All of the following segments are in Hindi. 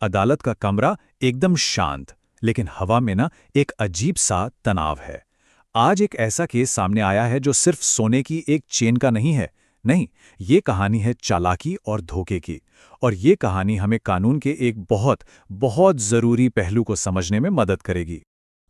अदालत का कमरा एकदम शांत, लेकिन हवा में ना एक अजीब सा तनाव है। आज एक ऐसा केस सामने आया है जो सिर्फ सोने की एक चेन का नहीं है। नहीं, ये कहानी है चालाकी और धोखे की। और ये कहानी हमें कानून के एक बहुत बहुत ज़रूरी पहलू को समझने में मदद करेगी।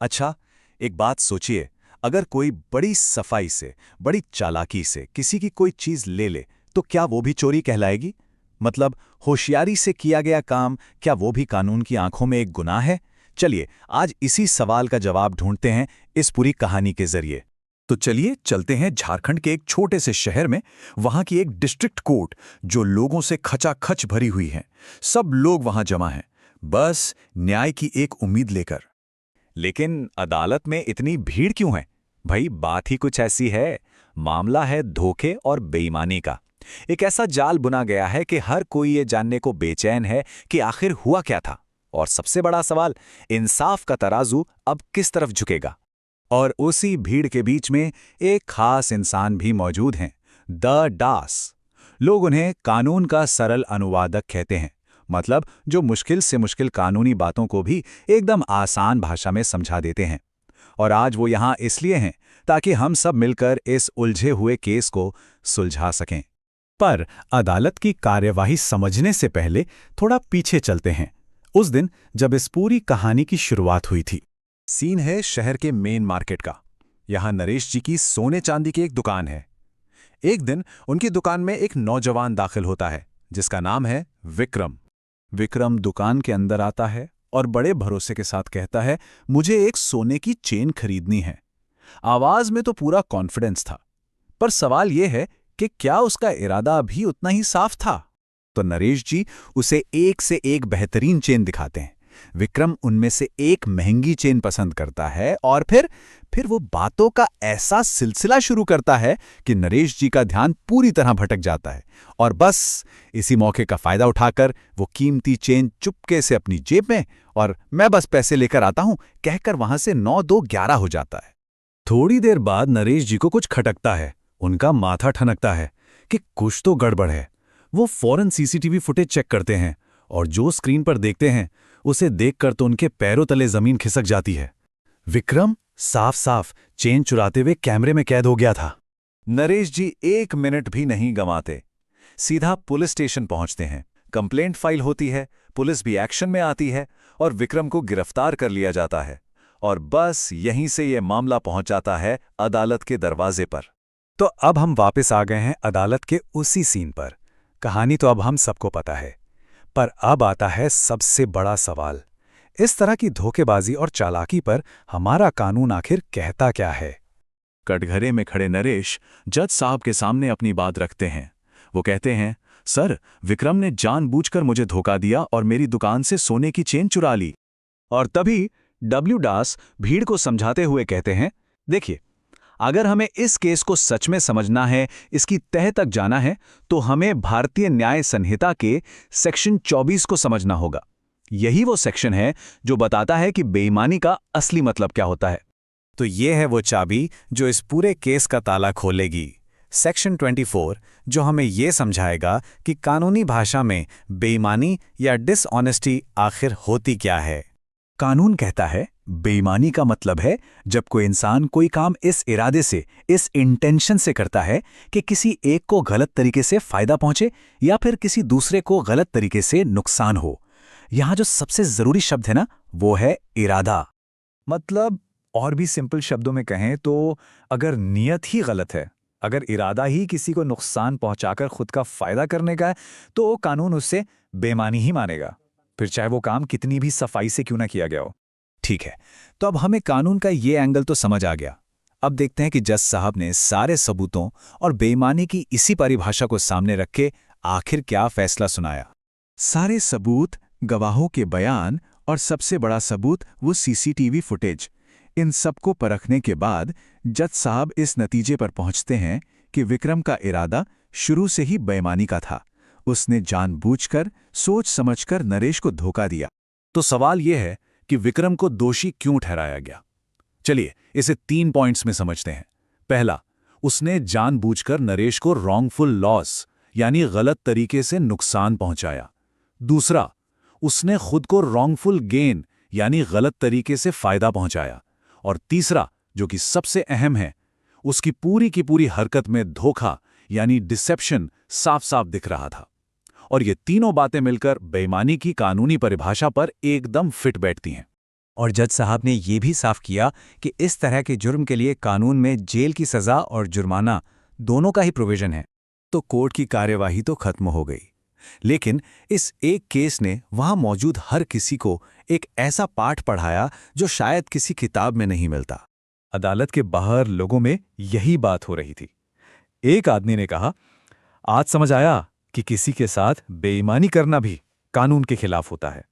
अच्छा, एक बात सोचिए, अगर कोई बड़ी सफाई से, बड़ी चालाकी से किसी की कोई चीज ले ले, तो क्या वो भी चोरी कहलाएगी? मतलब होशियारी से किया गया काम, क्या वो भी कानून की आंखों में एक गुनाह है? चलिए, आज इसी सवाल का जवाब ढूंढते हैं इस पूरी कहानी के जरिए। तो चलिए चलते हैं झारखंड के एक छोटे से शहर में, वहां की एक डिस्ट्रिक्ट कोर्ट जो लोगों से खचाखच भरी हुई है। सब लोग वहां जमा हैं, बस न्याय की एक उम्मीद लेकर। लेकिन अदालत में इतनी भीड़ क्यों है? भाई, बात ही कुछ ऐसी है। मामला है धोखे और बेईमानी का। एक ऐसा जाल बुना गया है कि हर कोई ये जानने को बेचैन है कि आखिर हुआ क्या था। और सबसे बड़ा सवाल, इंसाफ का तराजू अब किस तरफ झुकेगा? और उसी भीड़ के बीच में एक खास इंसान भी मौजूद हैं, द डास। लोग उन्हें कानून का सरल अनुवादक कहते हैं। मतलब जो मुश्किल से मुश्किल कानूनी बातों को भी एकदम आसान भाषा में समझा देते हैं। और आज वो यहाँ इसलिए हैं ताकि हम सब मिलकर इस उलझे हुए केस को सुलझा सकें। पर अदालत की कार्यवाही समझने से पहले थोड़ा पीछे चलते हैं, उस दिन जब इस पूरी कहानी की शुरुआत हुई थी। सीन है शहर के मेन मार्केट का। यहाँ नरेश जी की सोने चांदी की एक दुकान है। एक दिन उनकी दुकान में एक नौजवान दाखिल होता है जिसका नाम है विक्रम। विक्रम दुकान के अंदर आता है और बड़े भरोसे के साथ कहता है, मुझे एक सोने की चेन खरीदनी है। आवाज में तो पूरा कॉन्फिडेंस था, पर सवाल यह है कि क्या उसका इरादा भी उतना ही साफ था? तो नरेश जी उसे एक से एक बेहतरीन चेन दिखाते हैं। विक्रम उनमें से एक महंगी चेन पसंद करता है और फिर वो बातों का ऐसा सिलसिला शुरू करता है कि नरेश जी का ध्यान पूरी तरह भटक जाता है। और बस इसी मौके का फायदा उठाकर वो कीमती चेन चुपके से अपनी जेब में, और मैं बस पैसे लेकर आता हूं कहकर वहां से 9-2-11 हो जाता है। थोड़ी देर बाद नरेश जी को कुछ खटकता है। उनका माथा ठनकता है कि कुछ तो गड़बड़ है। वो फौरन सीसीटीवी फुटेज चेक करते हैं और जो स्क्रीन पर देखते हैं उसे देखकर तो उनके पैरों तले जमीन खिसक जाती है। विक्रम साफ साफ चेन चुराते हुए कैमरे में कैद हो गया था। नरेश जी एक मिनट भी नहीं गंवाते, सीधा पुलिस स्टेशन पहुंचते हैं। कंप्लेंट फाइल होती है, पुलिस भी एक्शन में आती है और विक्रम को गिरफ्तार कर लिया जाता है। और बस यहीं से ये मामला पहुंच जाता है अदालत के दरवाजे पर। तो अब हम वापस आ गए हैं अदालत के उसी सीन पर। कहानी तो अब हम सबको पता है, पर अब आता है सबसे बड़ा सवाल। इस तरह की धोखेबाजी और चालाकी पर हमारा कानून आखिर कहता क्या है? कटघरे में खड़े नरेश जज साहब के सामने अपनी बात रखते हैं। वो कहते हैं, सर, विक्रम ने जानबूझकर मुझे धोखा दिया और मेरी दुकान से सोने की चेन चुरा ली। और तभी डब्ल्यू दास भीड़ को समझाते हुए कहते हैं, देखिए, अगर हमें इस केस को सच में समझना है, इसकी तह तक जाना है, तो हमें भारतीय न्याय संहिता के सेक्शन 24 को समझना होगा। यही वो सेक्शन है जो बताता है कि बेईमानी का असली मतलब क्या होता है। तो ये है वो चाबी जो इस पूरे केस का ताला खोलेगी। सेक्शन 24 जो हमें ये समझाएगा कि कानूनी भाषा में बेईमानी या डिसऑनेस्टी आखिर होती क्या है। कानून कहता है, बेईमानी का मतलब है जब कोई इंसान कोई काम इस इरादे से, इस इंटेंशन से करता है कि किसी एक को गलत तरीके से फायदा पहुंचे या फिर किसी दूसरे को गलत तरीके से नुकसान हो। यहां जो सबसे जरूरी शब्द है ना, वो है इरादा। मतलब और भी सिंपल शब्दों में कहें तो अगर नीयत ही गलत है, अगर इरादा ही किसी को नुकसान पहुंचाकर खुद का फायदा करने का है, तो कानून उससे बेईमानी ही मानेगा, फिर चाहे वो काम कितनी भी सफाई से क्यों ना किया गया हो। ठीक है, तो अब हमें कानून का ये एंगल तो समझ आ गया। अब देखते हैं कि जज साहब ने सारे सबूतों और बेईमानी की इसी परिभाषा को सामने रख के आखिर क्या फैसला सुनाया। सारे सबूत, गवाहों के बयान और सबसे बड़ा सबूत वो सीसीटीवी फुटेज, इन सबको परखने के बाद जज साहब इस नतीजे पर पहुंचते हैं कि विक्रम का इरादा शुरू से ही बेईमानी का था। उसने जानबूझकर, सोच समझकर नरेश को धोखा दिया। तो सवाल यह है कि विक्रम को दोषी क्यों ठहराया गया। चलिए इसे 3 पॉइंट्स में समझते हैं। पहला, उसने जानबूझकर नरेश को रॉन्गफुल लॉस यानी गलत तरीके से नुकसान पहुंचाया। दूसरा, उसने खुद को रॉन्गफुल गेन यानी गलत तरीके से फायदा पहुंचाया। और तीसरा, जो कि सबसे अहम है, उसकी पूरी की पूरी हरकत में धोखा यानी डिसेप्शन साफ साफ दिख रहा था। और ये तीनों बातें मिलकर बेईमानी की कानूनी परिभाषा पर एकदम फिट बैठती हैं। और जज साहब ने ये भी साफ किया कि इस तरह के जुर्म के लिए कानून में जेल की सजा और जुर्माना दोनों का ही प्रोविजन है। तो कोर्ट की कार्यवाही तो खत्म हो गई, लेकिन इस एक केस ने वहां मौजूद हर किसी को एक ऐसा पाठ पढ़ाया जो शायद किसी किताब में नहीं मिलता। अदालत के बाहर लोगों में यही बात हो रही थी। एक आदमी ने कहा, आज समझ आया कि किसी के साथ बेईमानी करना भी कानून के खिलाफ होता है।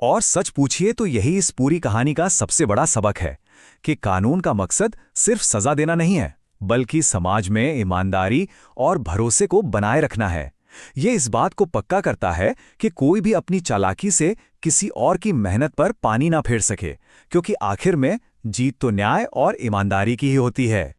और सच पूछिए तो यही इस पूरी कहानी का सबसे बड़ा सबक है कि कानून का मकसद सिर्फ सजा देना नहीं है, बल्कि समाज में ईमानदारी और भरोसे को बनाए रखना है। ये इस बात को पक्का करता है कि कोई भी अपनी चालाकी से किसी और की मेहनत पर पानी ना फेर सके, क्योंकि आखिर में जीत तो न्याय और ईमानदारी की ही होती है।